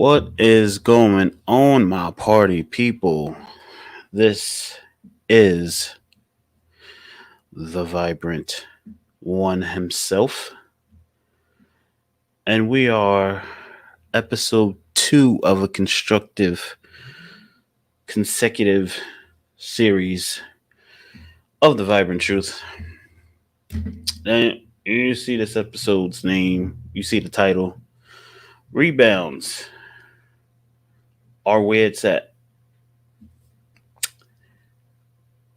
What is going on, my party people? This is the vibrant one himself, and we are episode 2 of a constructive, consecutive series of the vibrant truth. And you see this episode's name, you see the title Rebounds Are Where It's At.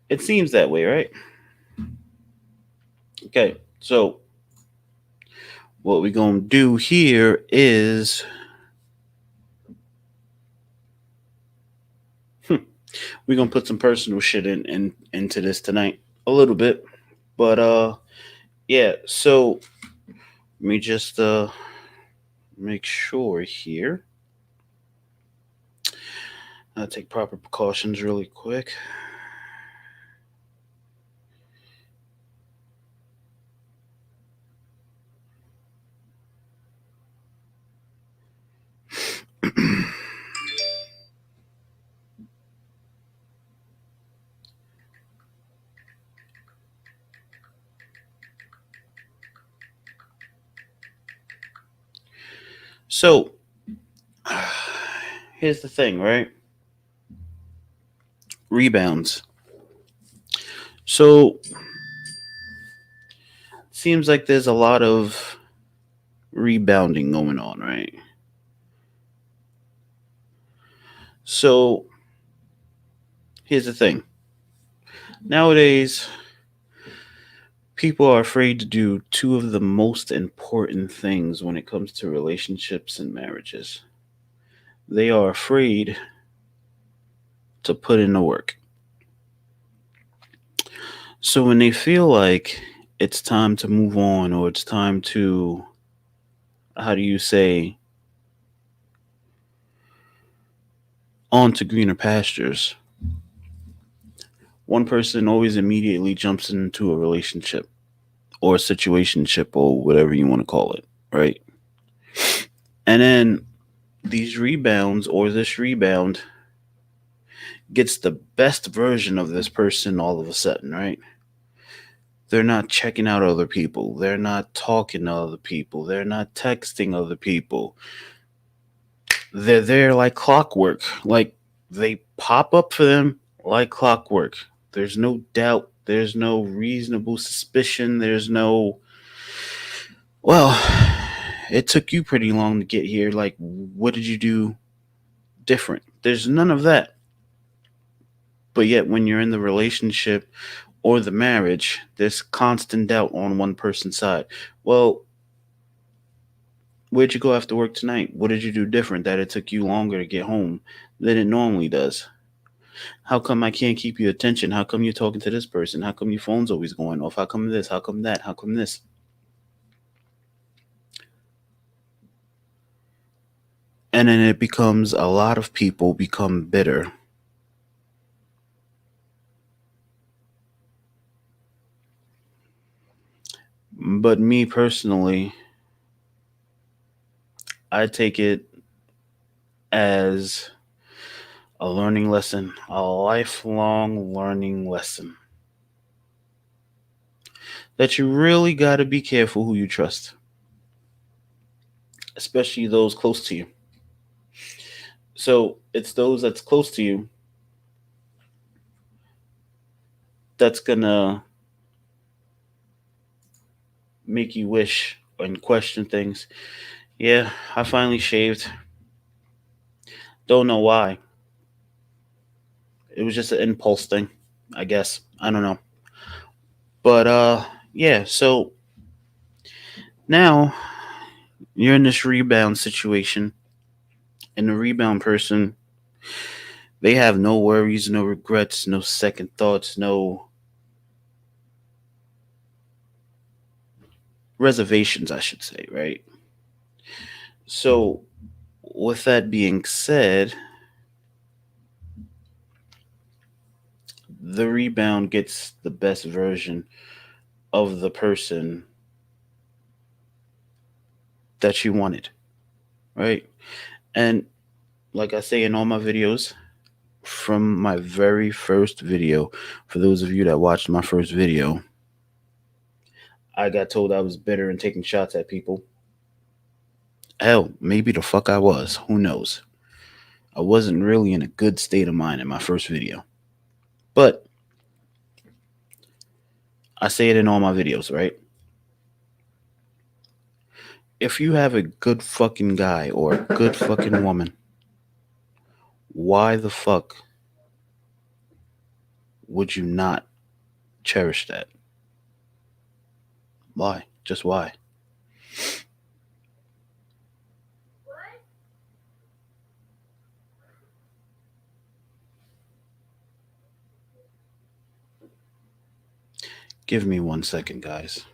It seems that way, right? Okay, so what we're gonna do here is we're gonna put some personal shit into this tonight a little bit. But yeah, so let me just make sure here. I'll take proper precautions really quick. So here's the thing, right? Rebounds. So seems like there's a lot of rebounding going on, right? So here's the thing. Nowadays, people are afraid to do two of the most important things when it comes to relationships and marriages. They are afraid to put in the work. So when they feel like it's time to move on or it's time to, how do you say, on to greener pastures, one person always immediately jumps into a relationship or a situationship or whatever you want to call it, right? And then these rebounds or this rebound gets the best version of this person all of a sudden, right? They're not checking out other people. They're not talking to other people. They're not texting other people. They're there like clockwork. Like they pop up for them like clockwork. There's no doubt. There's no reasonable suspicion. There's no, well, it took you pretty long to get here. Like, what did you do different? There's none of that. But yet, when you're in the relationship or the marriage, there's constant doubt on one person's side. Well, where'd you go after work tonight? What did you do different that it took you longer to get home than it normally does? How come I can't keep your attention? How come you're talking to this person? How come your phone's always going off? How come this? How come that? How come this? And then it becomes a lot of people become bitter. But me personally, I take it as a learning lesson, a lifelong learning lesson. That you really got to be careful who you trust, especially those close to you. So it's those that's close to you that's gonna make you wish and question things. Yeah, I finally shaved. Don't know why. It was just an impulse thing, I guess. I don't know. But yeah, so now you're in this rebound situation, and the rebound person, they have no worries, no regrets, no second thoughts, no reservations, I should say, right? So, with that being said, the rebound gets the best version of the person that you wanted, right? And like I say in all my videos, from my very first video, for those of you that watched my first video, I got told I was bitter and taking shots at people. Hell, maybe the fuck I was. Who knows? I wasn't really in a good state of mind in my first video. But I say it in all my videos, right? If you have a good fucking guy or a good fucking woman, why the fuck would you not cherish that? Why? Just why? Give me 1 second, guys.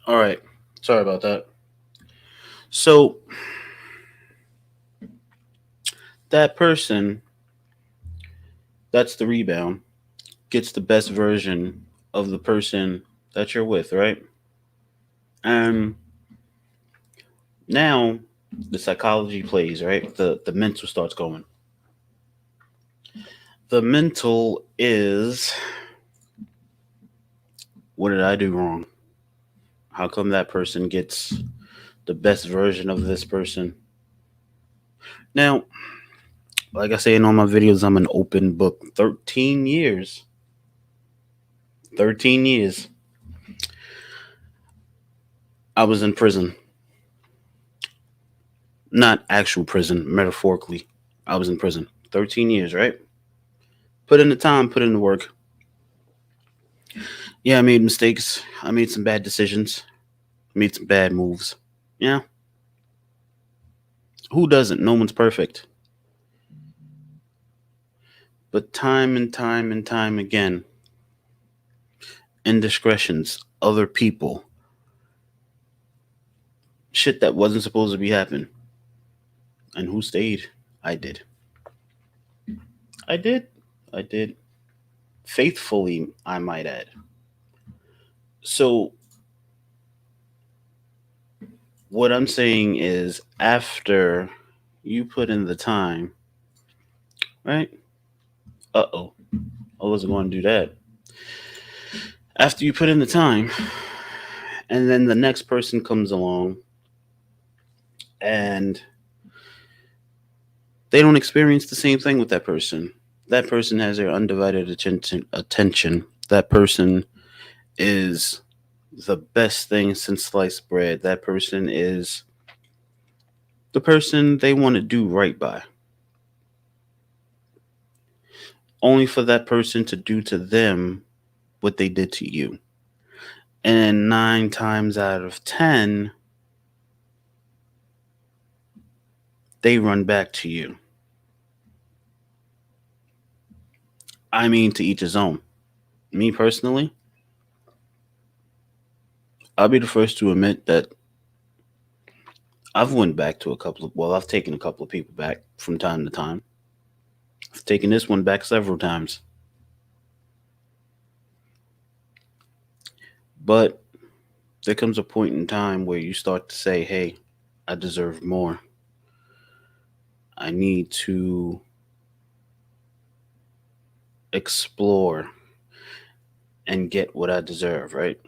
All right. Sorry about that. So, that person, that's the rebound, gets the best version of the person that you're with, right? And now the psychology plays, right? The mental starts going. The mental is, what did I do wrong? How come that person gets the best version of this person? Now, like I say in all my videos, I'm an open book. 13 years. 13 years. I was in prison. Not actual prison, metaphorically. I was in prison. 13 years, right? Put in the time, put in the work. Yeah, I made mistakes. I made some bad decisions. Made some bad moves. Yeah. Who doesn't? No one's perfect. But time and time and time again, indiscretions, other people, shit that wasn't supposed to be happening. And who stayed? I did. I did. I did. Faithfully, I might add. So, what I'm saying is, after you put in the time, right? Uh-oh. I wasn't going to do that. After you put in the time, and then the next person comes along and they don't experience the same thing with that person. That person has their undivided attention. That person is the best thing since sliced bread. That person is the person they want to do right by. Only for that person to do to them what they did to you. And 9 times out of 10, they run back to you. I mean, to each his own. Me personally, I'll be the first to admit that I've went back to a couple of, well, I've taken a couple of people back from time to time. I've taken this one back several times. But there comes a point in time where you start to say, hey, I deserve more. I need to explore and get what I deserve, right?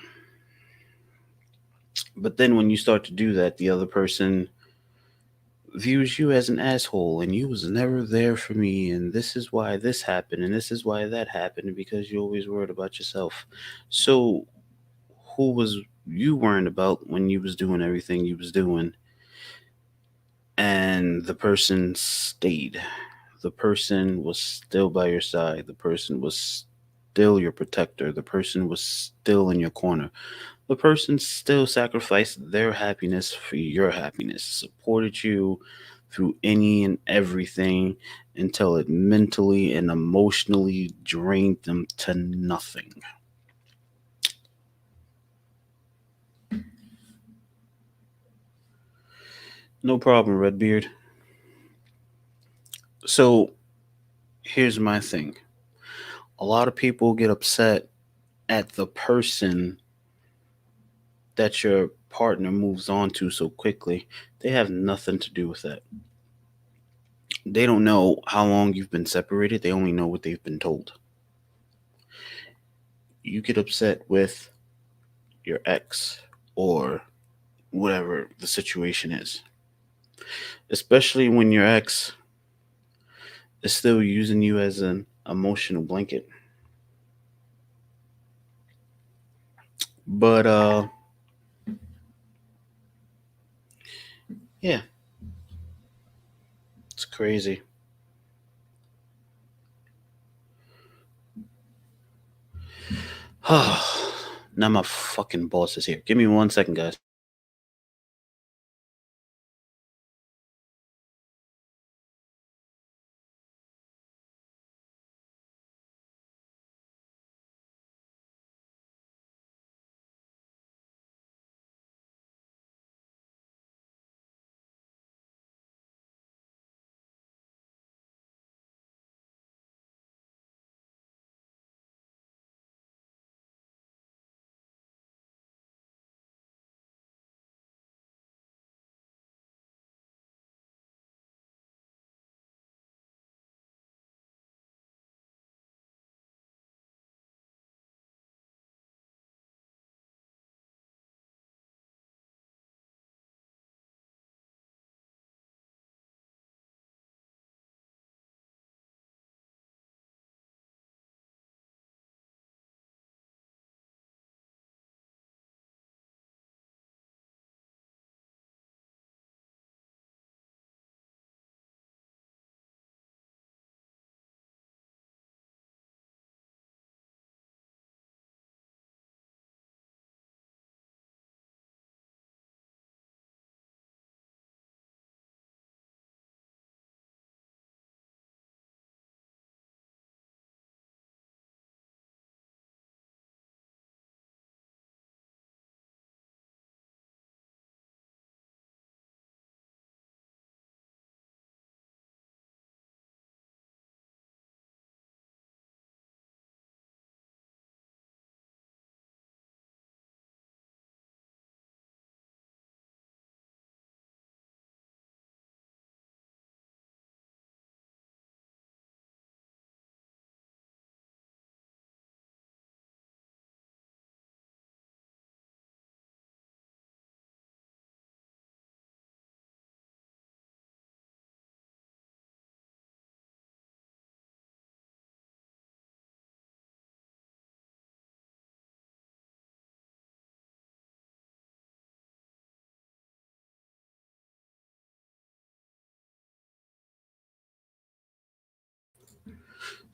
But then when you start to do that, the other person views you as an asshole and you was never there for me and this is why this happened and this is why that happened because you always worried about yourself. So who was you worrying about when you was doing everything you was doing and the person stayed? The person was still by your side. The person was still your protector. The person was still in your corner. The person still sacrificed their happiness for your happiness, supported you through any and everything until it mentally and emotionally drained them to nothing. No problem, Redbeard. So here's my thing. A lot of people get upset at the person that your partner moves on to so quickly. They have nothing to do with that. They don't know how long you've been separated, they only know what they've been told. You get upset with your ex or whatever the situation is, especially when your ex is still using you as an emotional blanket. But yeah, it's crazy. Now my fucking boss is here. Give me 1 second, guys.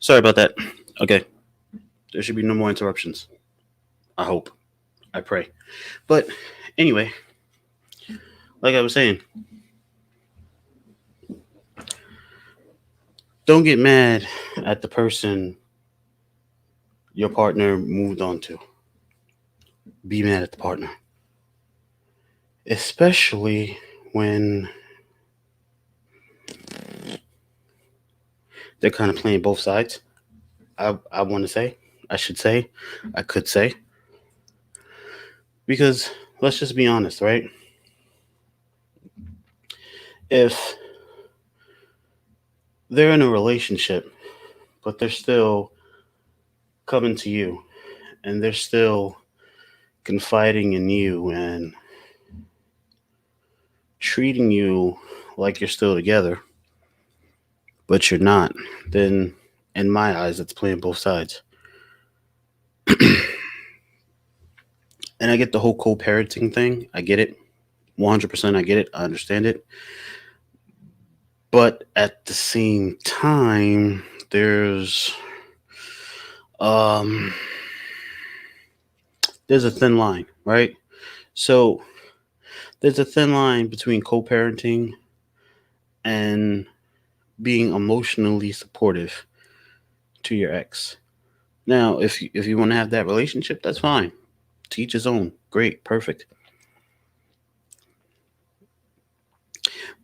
Sorry about that. Okay, there should be no more interruptions. I hope. I pray. But anyway, like I was saying, don't get mad at the person your partner moved on to. Be mad at the partner. Especially when they're kind of playing both sides. I want to say, I should say, I could say. Because let's just be honest, right? If they're in a relationship, but they're still coming to you and they're still confiding in you and treating you like you're still together, but you're not, then in my eyes, it's playing both sides. And I get the whole co parenting thing. I get it. 100% I get it. I understand it. But at the same time, um there's a thin line, right? So there's a thin line between co-parenting and being emotionally supportive to your ex. Now, if you want to have that relationship, that's fine. Teach his own. Great, perfect.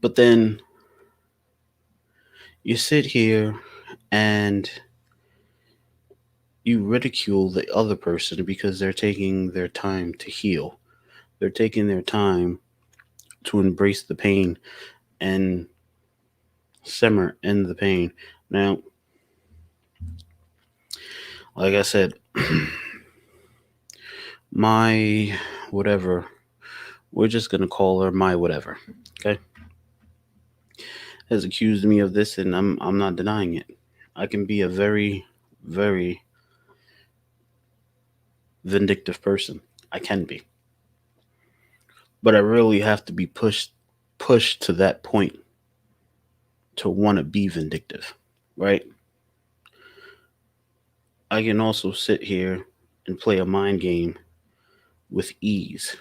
But then you sit here and you ridicule the other person because they're taking their time to heal. They're taking their time to embrace the pain and simmer in the pain. Now, like I said, my whatever, we're just going to call her my whatever, okay, has accused me of this, and I'm not denying it. I can be a very, very vindictive person. I can be. But I really have to be pushed to that point to want to be vindictive, right? I can also sit here and play a mind game with ease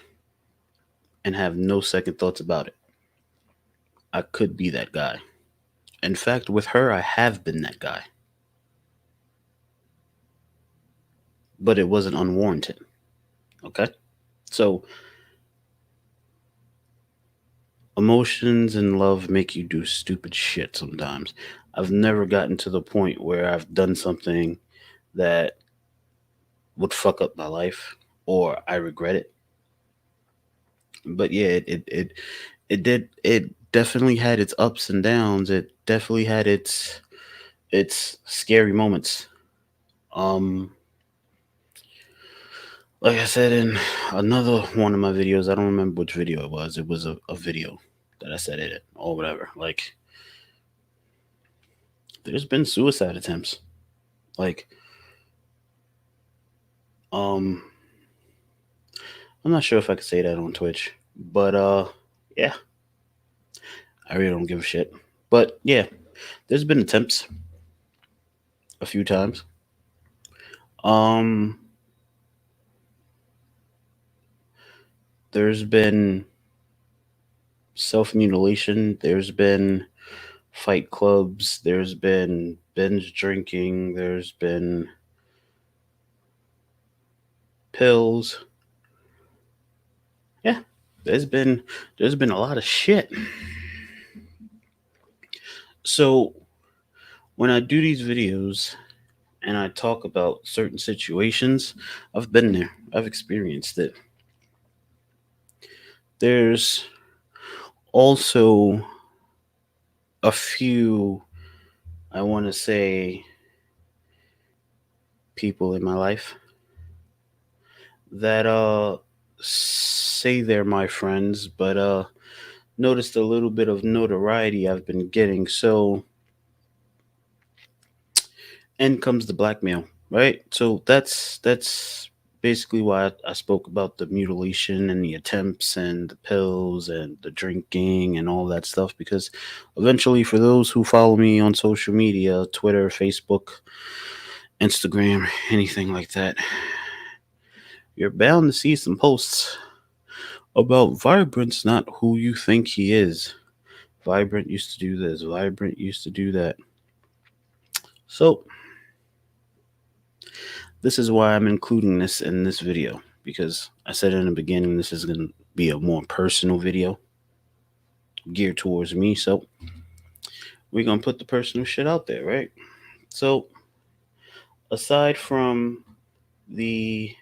and have no second thoughts about it. I could be that guy. In fact, with her, I have been that guy, but it wasn't unwarranted. Okay? So, emotions and love make you do stupid shit sometimes. I've never gotten to the point where I've done something that would fuck up my life or I regret it. But yeah, it definitely had its ups and downs. It definitely had its scary moments. Um like I said in another one of my videos, I don't remember which video it was. It was a video that I said it or whatever. Like there's been suicide attempts. Like um I'm not sure if I could say that on Twitch, but yeah, I really don't give a shit. But yeah, there's been attempts a few times. Um there's been self-mutilation, there's been fight clubs, there's been binge drinking, there's been pills. Yeah, there's been there's been a lot of shit. So when I do these videos and I talk about certain situations, I've been there. I've experienced it. There's also a few, I want to say, people in my life that say they're my friends, but noticed a little bit of notoriety I've been getting. So, and comes the blackmail, right? So that's basically why I spoke about the mutilation and the attempts and the pills and the drinking and all that stuff, because eventually, for those who follow me on social media, Twitter, Facebook, Instagram, anything like that, you're bound to see some posts about Vibrant's not who you think he is. Vibrant used to do this, Vibrant used to do that. So, this is why I'm including this in this video, because I said in the beginning this is going to be a more personal video geared towards me. So, we're going to put the personal shit out there, right? So, aside from the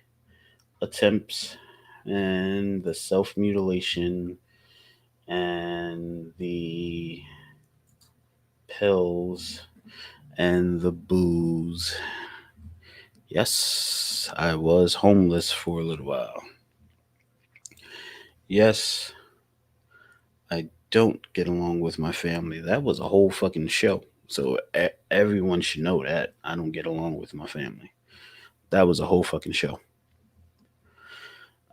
attempts and the self mutilation and the pills and the booze. Yes, I was homeless for a little while. Yes, I don't get along with my family. That was a whole fucking show. So everyone should know that I don't get along with my family. That was a whole fucking show.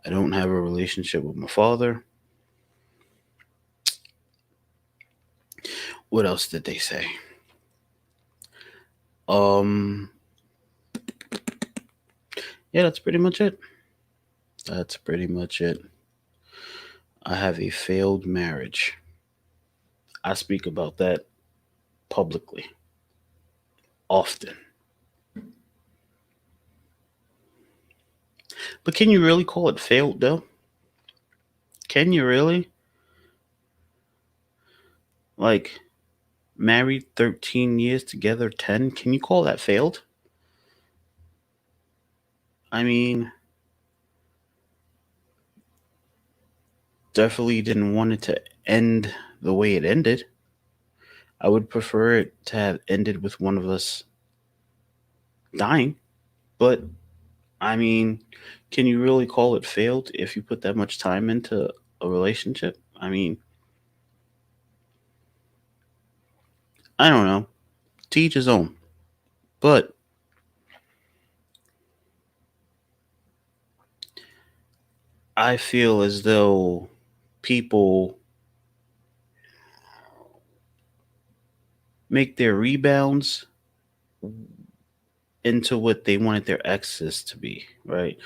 I don't have a relationship with my father. What else did they say? Um, yeah, that's pretty much it. That's pretty much it. I have a failed marriage. I speak about that publicly often. But can you really call it failed though? Can you really? Like, married 13 years, together 10? Can you call that failed? I mean, definitely didn't want it to end the way it ended. I would prefer it to have ended with one of us dying. But, I mean, can you really call it failed if you put that much time into a relationship? I mean, I don't know. To each his own. But I feel as though people make their rebounds into what they wanted their exes to be, right?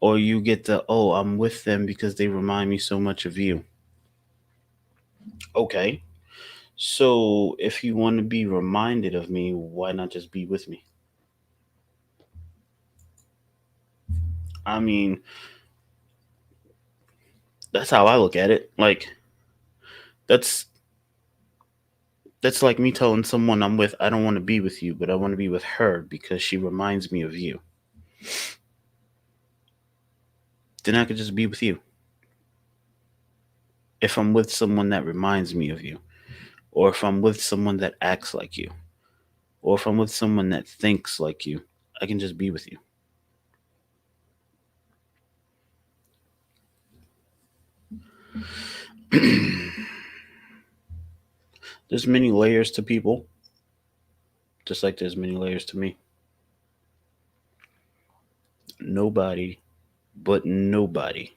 Or you get the, oh, I'm with them because they remind me so much of you. Okay. So if you want to be reminded of me, why not just be with me? I mean, that's how I look at it. Like that's that's like me telling someone I'm with, I don't want to be with you, but I want to be with her because she reminds me of you. Then I could just be with you. If I'm with someone that reminds me of you, or if I'm with someone that acts like you, or if I'm with someone that thinks like you, I can just be with you. There's many layers to people, just like there's many layers to me. Nobody, but nobody,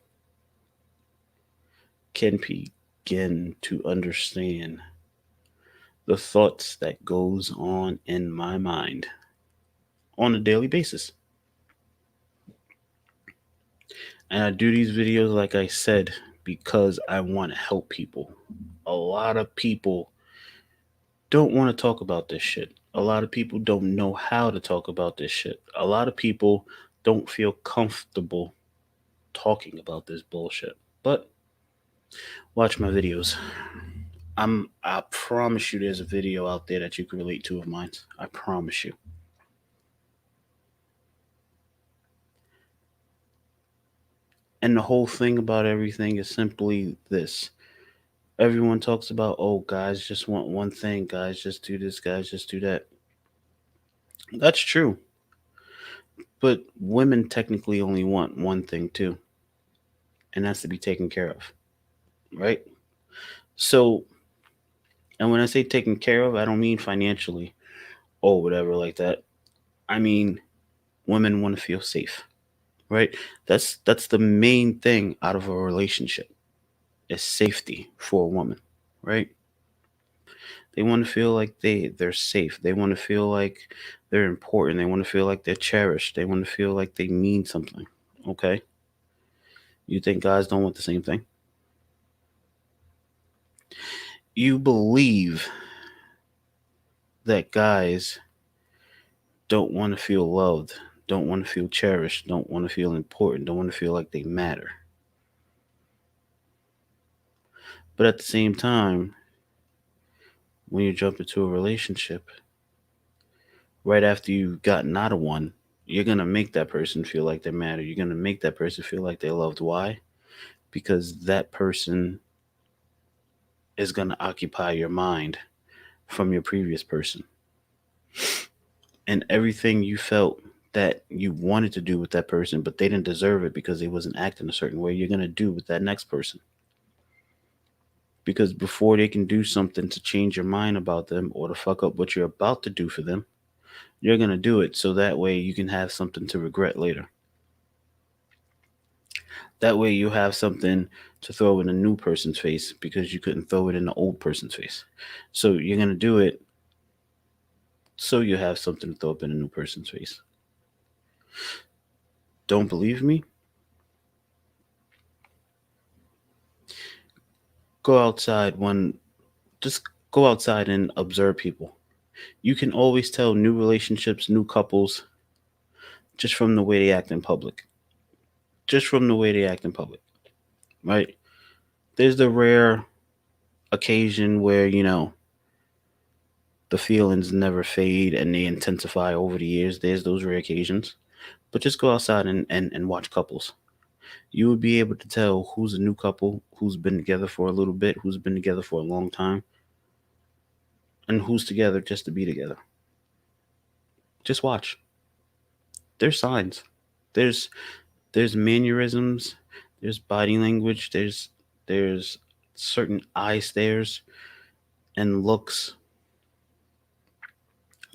can begin to understand the thoughts that goes on in my mind on a daily basis. And I do these videos, like I said, because I want to help people. A lot of people don't want to talk about this shit. A lot of people don't know how to talk about this shit. A lot of people don't feel comfortable talking about this bullshit. But watch my videos. I promise you there's a video out there that you can relate to of mine. I promise you. And the whole thing about everything is simply this. Everyone talks about, oh, guys just want one thing, guys just do this, guys just do that. That's true. But women technically only want one thing too, and that's to be taken care of, right? So, and when I say taken care of, I don't mean financially or whatever like that. I mean women want to feel safe, right? That's the main thing out of a relationship is safety for a woman, right? They want to feel like they're safe. They want to feel like they're important. They want to feel like they're cherished. They want to feel like they mean something. Okay? You think guys don't want the same thing? You believe that guys don't want to feel loved, don't want to feel cherished, don't want to feel important, don't want to feel like they matter. But at the same time, when you jump into a relationship, right after you've gotten out of one, you're going to make that person feel like they matter. You're going to make that person feel like they're loved. Why? Because that person is going to occupy your mind from your previous person, and everything you felt that you wanted to do with that person, but they didn't deserve it because they wasn't acting a certain way, you're going to do with that next person. Because before they can do something to change your mind about them or to fuck up what you're about to do for them, you're going to do it so that way you can have something to regret later. That way you have something to throw in a new person's face because you couldn't throw it in the old person's face. So you're going to do it so you have something to throw up in a new person's face. Don't believe me? Go outside when just go outside and observe people. You can always tell new relationships, new couples just from the way they act in public. Just from the way they act in public, right? There's the rare occasion where, the feelings never fade and they intensify over the years. There's those rare occasions. But just go outside and watch couples. You would be able to tell who's a new couple, who's been together for a little bit, who's been together for a long time, and who's together just to be together. Just watch. There's signs. There's there's mannerisms, there's body language, there's certain eye stares and looks.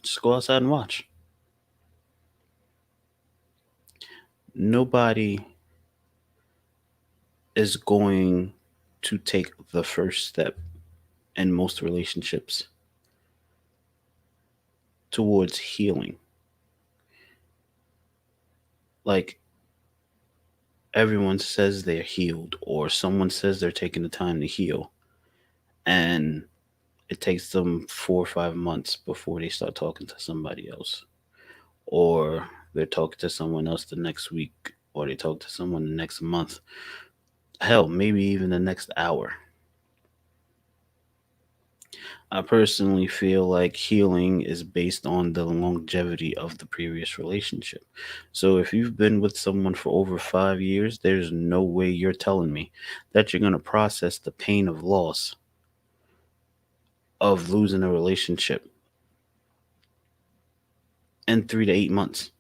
Just go outside and watch. Nobody is going to take the first step in most relationships towards healing. Like, everyone says they're healed, or someone says they're taking the time to heal, and it takes them 4 or 5 months before they start talking to somebody else, or they're talking to someone else the next week, or they talk to someone the next month. Hell, maybe even the next hour. I personally feel like healing is based on the longevity of the previous relationship. So if you've been with someone for over 5 years, there's no way you're telling me that you're going to process the pain of loss of losing a relationship in 3 to 8 months.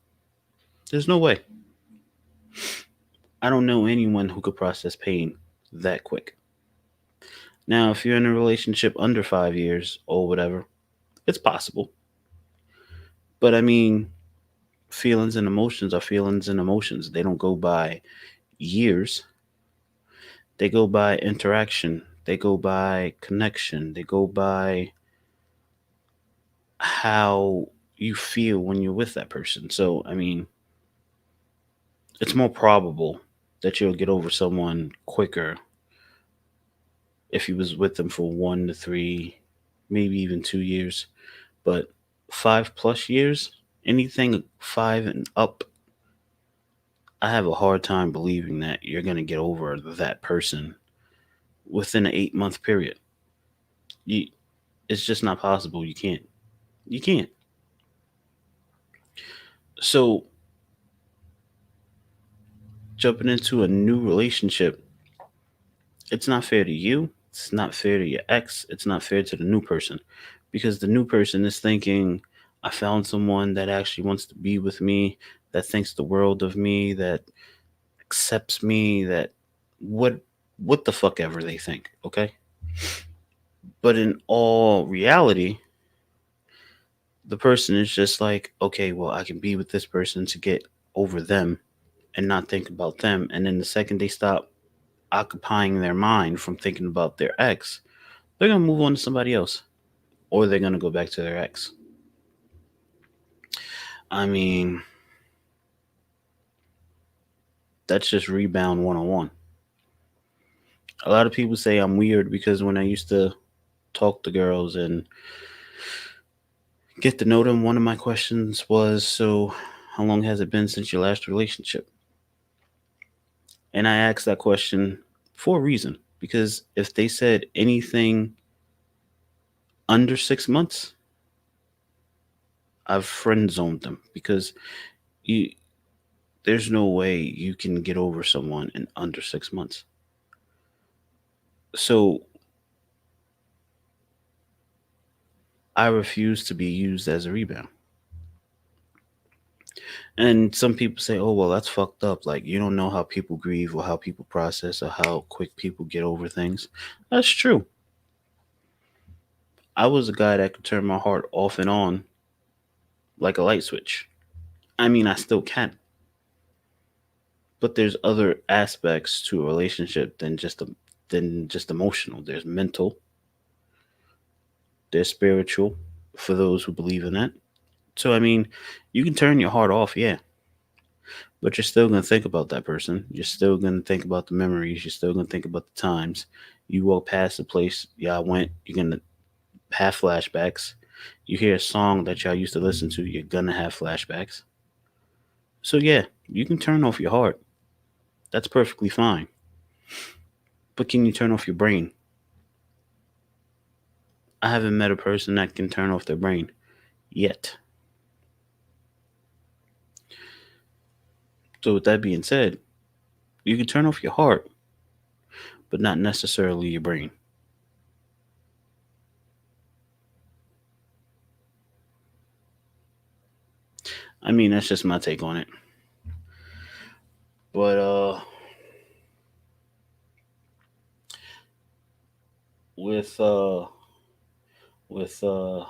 There's no way. I don't know anyone who could process pain that quick. Now, if you're in a relationship under 5 years or whatever, it's possible. But I mean, feelings and emotions are feelings and emotions. They don't go by years, they go by interaction, they go by connection, they go by how you feel when you're with that person. So, I mean, it's more probable that you'll get over someone quicker if you was with them for 1 to 3, maybe even 2 years. But 5 plus years, anything 5 and up, I have a hard time believing that you're gonna get over that person within an 8 month period. You, it's just not possible. You can't. You can't. So jumping into a new relationship, it's not fair to you. It's not fair to your ex. It's not fair to the new person, because the new person is thinking, I found someone that actually wants to be with me, that thinks the world of me, that accepts me, that what what the fuck ever they think, okay? But in all reality, the person is just like, okay, well, I can be with this person to get over them and not think about them. And then the second they stop occupying their mind from thinking about their ex, they're going to move on to somebody else, or they're going to go back to their ex. I mean, that's just rebound 101. A lot of people say I'm weird because when I used to talk to girls and get to know them, one of my questions was, so how long has it been since your last relationship? And I asked that question for a reason, because if they said anything under 6 months, I've friend zoned them, because you there's no way you can get over someone in under 6 months. So I refuse to be used as a rebound. And some people say, oh, well, that's fucked up. Like, you don't know how people grieve or how people process or how quick people get over things. That's true. I was a guy that could turn my heart off and on like a light switch. I mean, I still can. But there's other aspects to a relationship than just emotional. There's mental, there's spiritual for those who believe in that. So, I mean, you can turn your heart off, yeah, but you're still going to think about that person. You're still going to think about the memories. You're still going to think about the times. You walk past the place y'all went, you're going to have flashbacks. You hear a song that y'all used to listen to, you're going to have flashbacks. So, yeah, you can turn off your heart. That's perfectly fine. But can you turn off your brain? I haven't met a person that can turn off their brain yet. So, with that being said, you can turn off your heart, but not necessarily your brain. I mean, that's just my take on it. But with uh with uh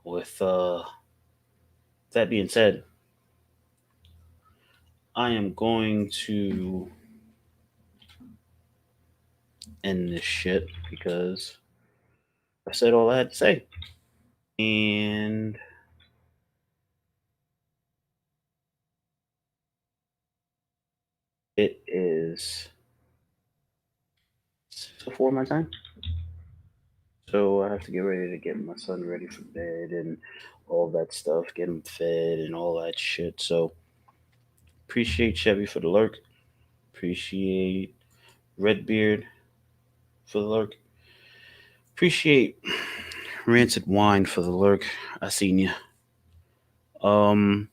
with that being said, I am going to end this shit because I said all I had to say. And it is before my time. So I have to get ready to get my son ready for bed and all that stuff, get him fed and all that shit. So appreciate Chevy for the lurk. Appreciate Redbeard for the lurk. Appreciate Rancid Wine for the lurk. I seen you. Um,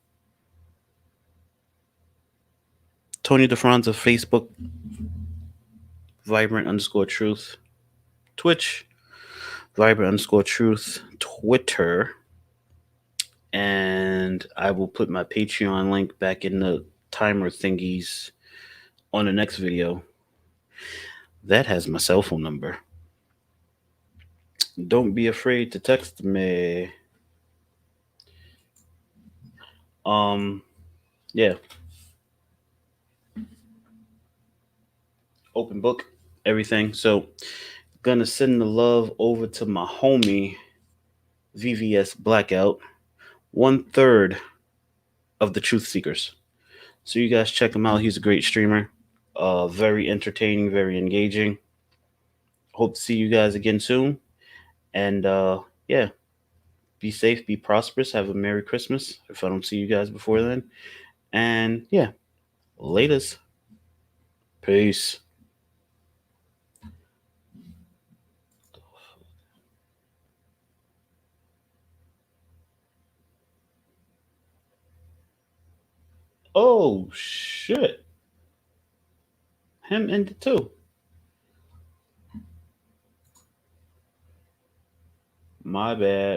Tony DeFranza, Facebook, Vibrant underscore truth, Twitch, Vibrant underscore truth, Twitter, and I will put my Patreon link back in the timer thingies on the next video. That has my cell phone number. Don't be afraid to text me. Um, yeah, open book, everything. So, gonna send the love over to my homie VVS Blackout, 1/3 of the Truth Seekers. So you guys check him out. He's a great streamer. Very entertaining, very engaging. Hope to see you guys again soon. And yeah, be safe, be prosperous, have a Merry Christmas if I don't see you guys before then. And yeah, latest. Peace. Oh shit. Him ended too. My bad.